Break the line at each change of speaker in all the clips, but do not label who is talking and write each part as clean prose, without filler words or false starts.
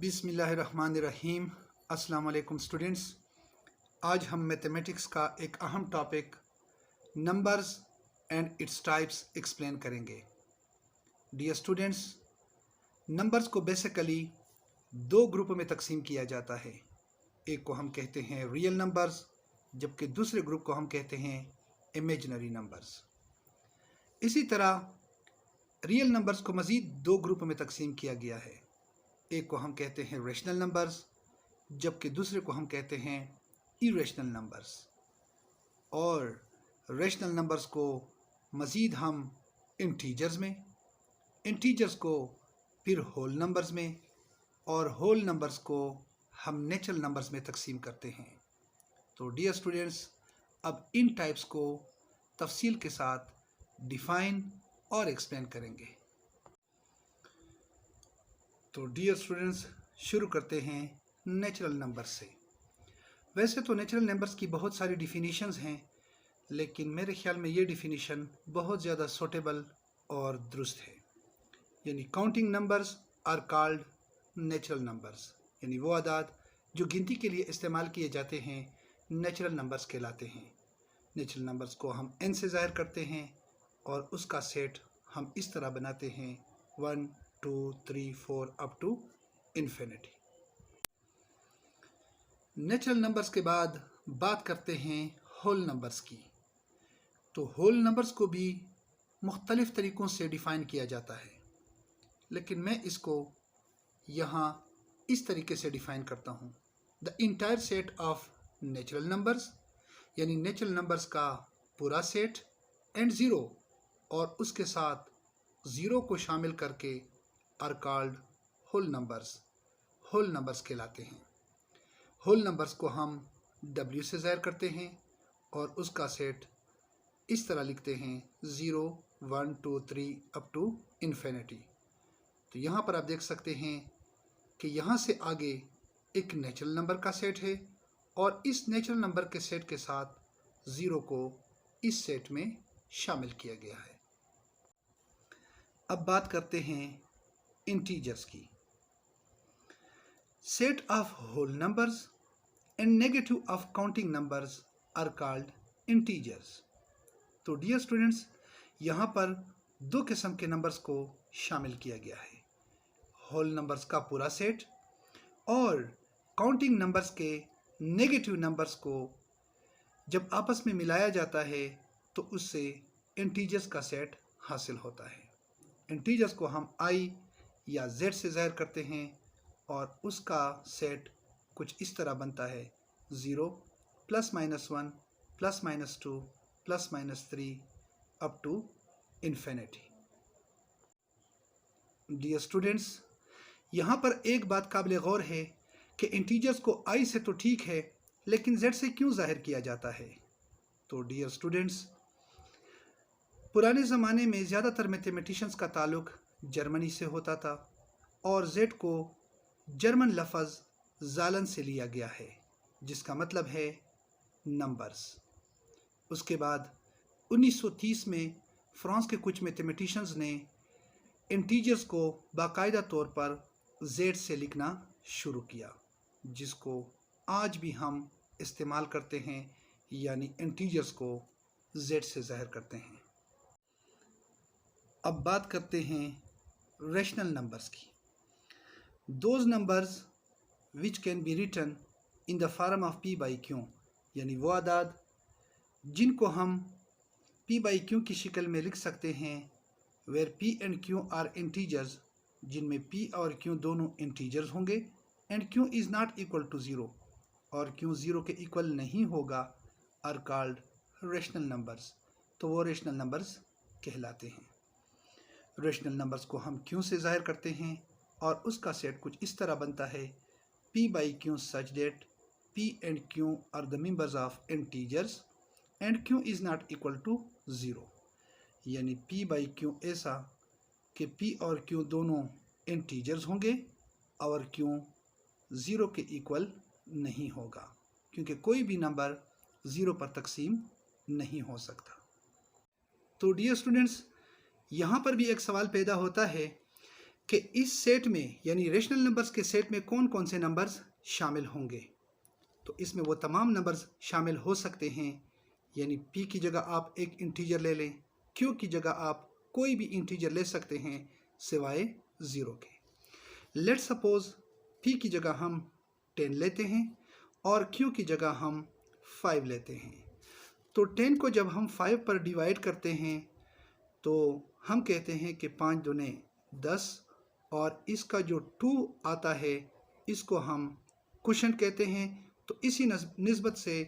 बिस्मिल्लाहिर्रहमानिर्रहीम। अस्सलाम वालेकुम स्टूडेंट्स। आज हम मैथमेटिक्स का एक अहम topic numbers and its types explain करेंगे। डियर स्टूडेंट्स, नंबर्स को बेसिकली दो ग्रुप में तकसीम किया जाता है। एक को हम कहते हैं रियल नंबर्स, जबकि दूसरे ग्रुप को हम कहते हैं इमेजिनरी नंबर्स। इसी तरह रियल नंबर्स को मज़ीद दो ग्रुप में तकसीम किया गया है। एक को हम कहते हैं रेशनल नंबर्स, जबकि दूसरे को हम कहते हैं इरेशनल नंबर्स। और रेशनल नंबर्स को मज़ीद हम इंटीजर्स को फिर होल नंबर्स में, और होल नंबर्स को हम नेचुरल नंबर्स में तकसीम करते हैं। तो डियर स्टूडेंट्स, अब इन टाइप्स को तफसील के साथ डिफ़ाइन और एक्सप्लेन करेंगे। तो डियर स्टूडेंट्स, शुरू करते हैं नेचुरल नंबर्स से। वैसे तो नेचुरल नंबर्स की बहुत सारी डिफिनीशंस हैं, लेकिन मेरे ख्याल में ये डिफिनीशन बहुत ज़्यादा सूटेबल और दुरुस्त है। यानी counting numbers are called natural numbers, यानी वो आदाद जो गिनती के लिए इस्तेमाल किए जाते हैं नेचुरल नंबर्स कहलाते हैं। नेचुरल नंबर्स को हम n से ज़ाहिर करते हैं और उसका सेट हम इस तरह बनाते हैं 1 2 3 4 up to infinity. Natural numbers के बाद बात करते हैं होल नंबर्स की। तो होल नंबर्स को भी मुख्तलिफ तरीक़ों से डिफ़ाइन किया जाता है, लेकिन मैं इसको यहाँ इस तरीके से डिफ़ाइन करता हूँ। The entire set of natural numbers, यानी नेचुरल नंबर्स का पूरा सेट, एंड ज़ीरो, और उसके साथ ज़ीरो को शामिल करके आर कॉल्ड होल नंबर्स कहलाते हैं। होल नंबर्स को हम W से ज़ाहिर करते हैं और उसका सेट इस तरह लिखते हैं 0 1 2 3 अप टू इन्फिनिटी। तो यहाँ पर आप देख सकते हैं कि यहाँ से आगे एक नेचुरल नंबर का सेट है और इस नेचुरल नंबर के सेट के साथ ज़ीरो को इस सेट में शामिल किया गया है। अब बात करते हैं इंटीजर्स की। Set of whole numbers and negative of counting numbers are called integers. तो डियर स्टूडेंट्स, यहाँ पर दो किस्म के नंबर्स को शामिल किया गया है, होल नंबर्स का पूरा सेट और काउंटिंग नंबर्स के नेगेटिव नंबर्स को जब आपस में मिलाया जाता है तो उससे इंटीजर्स का सेट हासिल होता है। इंटीजर्स को हम I या Z से ज़ाहिर करते हैं और उसका सेट कुछ इस तरह बनता है 0 +-1 +-2 +-3 up to infinity. Dear students, यहाँ पर एक बात काबिल गौर है कि इंटीजर्स को I से तो ठीक है, लेकिन Z से क्यों ज़ाहिर किया जाता है? तो डियर स्टूडेंट्स, पुराने ज़माने में ज़्यादातर मैथमेटिशियंस का ताल्लुक़ जर्मनी से होता था और Z को जर्मन लफ्ज़ ज़ालन से लिया गया है, जिसका मतलब है नंबर्स। उसके बाद 1930 में फ्रांस के कुछ मैथमेटिशियंस ने इंटीजर्स को बाकायदा तौर पर Z से लिखना शुरू किया, जिसको आज भी हम इस्तेमाल करते हैं, यानी इंटीजर्स को Z से ज़ाहिर करते हैं। अब बात करते हैं रेशनल नंबर्स की। Those numbers which can be written in the form of P by Q, यानी वो आदाद जिनको हम P by Q की शक्ल में लिख सकते हैं, where P and Q are integers, जिनमें P और Q दोनों इंटीजर्स होंगे, and Q is not equal to zero, और Q ज़ीरो के इक्वल नहीं होगा, आर कॉल्ड रेशनल नंबर्स। तो वो रेशनल नंबर्स कहलाते हैं। रेशनल नंबर्स को हम Q से ज़ाहिर करते हैं और उसका सेट कुछ इस तरह बनता है P by Q such that P and Q are the members of integers and Q is not equal to 0, यानी P by Q ऐसा कि P और Q दोनों इंटीजर्स होंगे और Q ज़ीरो के इक्वल नहीं होगा, क्योंकि कोई भी नंबर ज़ीरो पर तकसीम नहीं हो सकता। तो डियर स्टूडेंट्स, यहाँ पर भी एक सवाल पैदा होता है कि इस सेट में यानी रेशनल नंबर्स के सेट में कौन कौन से नंबर्स शामिल होंगे। तो इसमें वो तमाम नंबर्स शामिल हो सकते हैं, यानी p की जगह आप एक इंटीजर ले लें, q की जगह आप कोई भी इंटीजर ले सकते हैं सिवाय 0 के। लेट सपोज p की जगह हम 10 लेते हैं और q की जगह हम 5 लेते हैं। तो 10 को जब हम 5 पर डिवाइड करते हैं तो हम कहते हैं कि 5 दूने 10 और इसका जो 2 आता है इसको हम क्वोशंट कहते हैं। तो इसी निस्बत से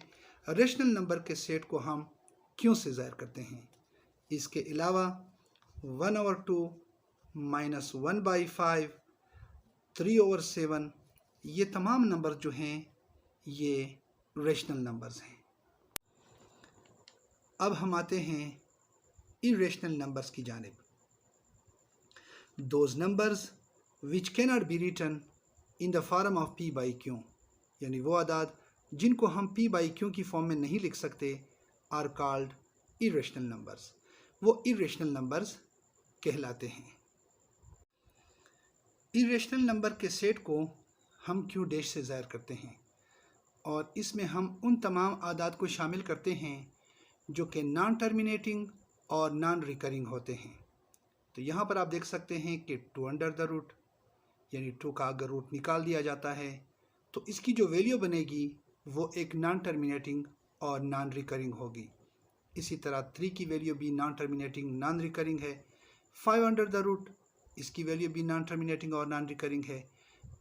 रेशनल नंबर के सेट को हम क्यों से ज़ाहिर करते हैं। इसके अलावा 1/2 माइनस 1/5 3/7 ये तमाम नंबर जो हैं ये रेशनल नंबर्स हैं। अब हम आते हैं इरेशनल नंबर्स की जानिब। Those numbers which cannot be written in the form of p by q, यानी वो आदाद जिनको हम p बाई q की फॉर्म में नहीं लिख सकते, आर कॉल्ड इरेशनल नंबर्स। वो इरेशनल नंबर्स कहलाते हैं। इरेशनल नंबर के सेट को हम q डैश से ज़ाहिर करते हैं और इसमें हम उन तमाम आदाद को शामिल करते हैं जो कि नॉन टर्मिनेटिंग और नॉन रिकरिंग होते हैं। तो यहाँ पर आप देख सकते हैं कि 2 अंडर द रूट, यानी 2 का अगर रूट निकाल दिया जाता है तो इसकी जो वैल्यू बनेगी वो एक नॉन टर्मिनेटिंग और नॉन रिकरिंग होगी। इसी तरह 3 की वैल्यू भी नॉन टर्मिनेटिंग नॉन रिकरिंग है। 5 अंडर द रूट, इसकी वैल्यू भी नॉन टर्मिनेटिंग और नॉन रिकरिंग है।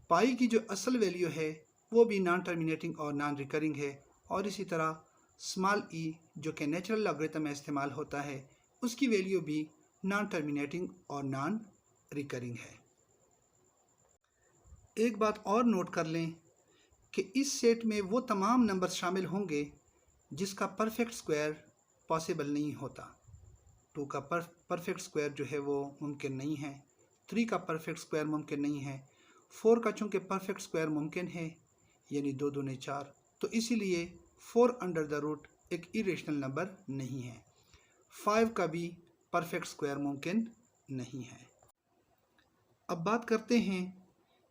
पाई की जो असल वैल्यू है वो भी नॉन टर्मिनेटिंग और नॉन रिकरिंग है। और इसी तरह स्मॉल e जो कि नेचुरल लॉगरिथम में इस्तेमाल होता है उसकी वैल्यू भी नॉन टर्मिनेटिंग और नॉन रिकरिंग है। एक बात और नोट कर लें कि इस सेट में वो तमाम नंबर शामिल होंगे जिसका परफेक्ट स्क्वायर पॉसिबल नहीं होता। 2 का परफेक्ट स्क्वायर जो है वो मुमकिन नहीं है। 3 का परफेक्ट स्क्वायर मुमकिन नहीं है। 4 का चूँकि परफेक्ट स्क्वायर मुमकिन है, यानी 2 दूने 4, तो इसीलिए 4 अंडर द रूट एक इरेशनल नंबर नहीं है। 5 का भी परफेक्ट स्क्वायर मुमकिन नहीं है। अब बात करते हैं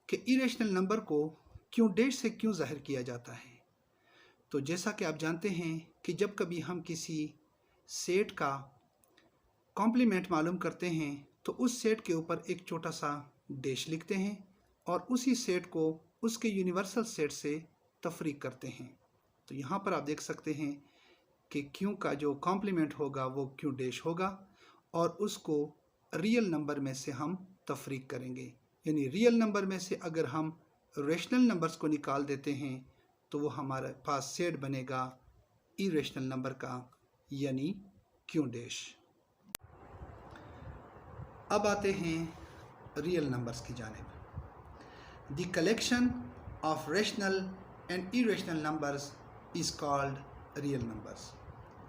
कि इरेशनल नंबर को क्यों डैश से क्यों ज़ाहिर किया जाता है। तो जैसा कि आप जानते हैं कि जब कभी हम किसी सेट का कॉम्प्लीमेंट मालूम करते हैं तो उस सेट के ऊपर एक छोटा सा डैश लिखते हैं और उसी सेट को उसके यूनिवर्सल सेट से तफरीक करते हैं। तो यहाँ पर आप देख सकते हैं कि क्यों का जो कॉम्प्लीमेंट होगा वो क्यों डैश होगा और उसको रियल नंबर में से हम तफरीक करेंगे। यानी रियल नंबर में से अगर हम रेशनल नंबर्स को निकाल देते हैं तो वो हमारे पास सेट बनेगा इरेशनल नंबर का, यानी क्यों डैश। अब आते हैं रियल नंबर्स की जानिब। The collection of rational and irrational numbers is called real numbers.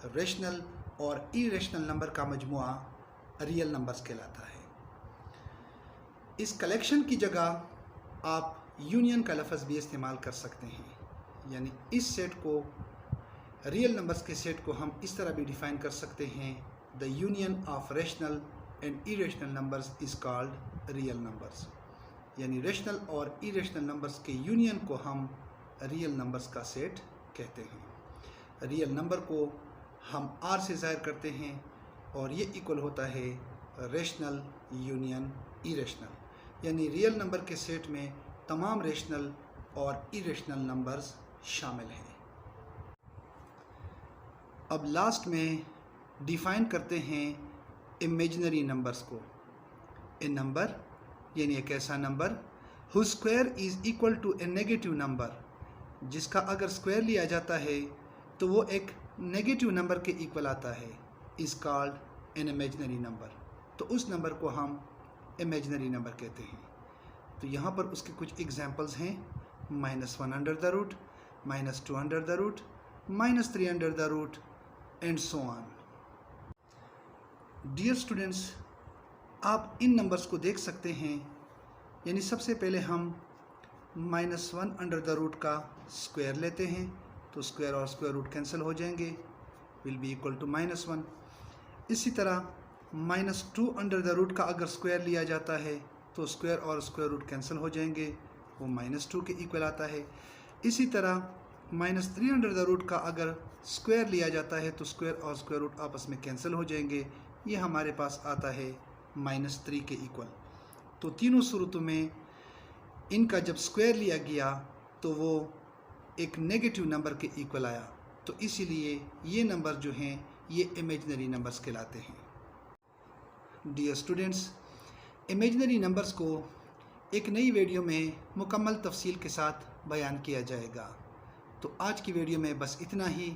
Rational और इरेशनल नंबर का मजमुआ रियल नंबर्स कहलाता है। इस कलेक्शन की जगह आप यूनियन का लफ्ज़ भी इस्तेमाल कर सकते हैं, यानी इस सेट को, रियल नंबर्स के सेट को हम इस तरह भी डिफ़ाइन कर सकते हैं, the union of rational and irrational numbers is called real numbers. यानी रेशनल और इरेशनल नंबर्स के यूनियन को हम रियल नंबर्स का सेट कहते हैं। रियल नंबर को हम r से ज़ाहिर करते हैं और ये इक्वल होता है रेशनल यूनियन इरेशनल। यानी रियल नंबर के सेट में तमाम रेशनल और इरेशनल नंबर्स शामिल हैं। अब लास्ट में डिफ़ाइन करते हैं इमेजिनरी नंबर्स को। ए नंबर यानी एक ऐसा number whose square is equal to a negative number, जिसका अगर स्क्वायर लिया जाता है तो वो एक नेगेटिव नंबर के इक्वल आता है, is called an imaginary number. तो उस नंबर को हम इमेजिनरी नंबर कहते हैं। तो यहाँ पर उसके कुछ एग्जांपल्स हैं, -1 under the root, -2 under the root, -3 under the root and so on. Dear students, आप इन नंबर्स को देख सकते हैं। यानी सबसे पहले हम -1 अंडर द रूट का स्क्वायर लेते हैं तो स्क्वायर और स्क्वायर रूट कैंसिल हो जाएंगे, विल बी इक्वल टू -1। इसी तरह -2 अंडर द रूट का अगर स्क्वायर लिया जाता है तो स्क्वायर और स्क्वायर रूट कैंसिल हो जाएंगे, वो -2 के इक्वल आता है। इसी तरह -3 अंडर द रूट का अगर स्क्वायर लिया जाता है तो स्क्वायर और स्क्वायर रूट आपस में कैंसिल हो जाएंगे, ये हमारे पास आता है -3 के इक्वल। तो तीनों सूरतों में इनका जब स्क्वायर लिया गया तो वो एक नेगेटिव नंबर के इक्वल आया, तो इसीलिए ये नंबर जो हैं ये इमेजिनरी नंबर्स कहलाते हैं। डियर स्टूडेंट्स, इमेजिनरी नंबर्स को एक नई वीडियो में मुकम्मल तफसील के साथ बयान किया जाएगा। तो आज की वीडियो में बस इतना ही।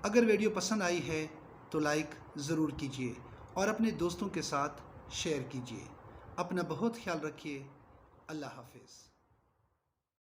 अगर वीडियो पसंद आई है तो लाइक ज़रूर कीजिए और अपने दोस्तों के साथ शेयर कीजिए। अपना बहुत ख्याल रखिए। अल्लाह हाफिज़।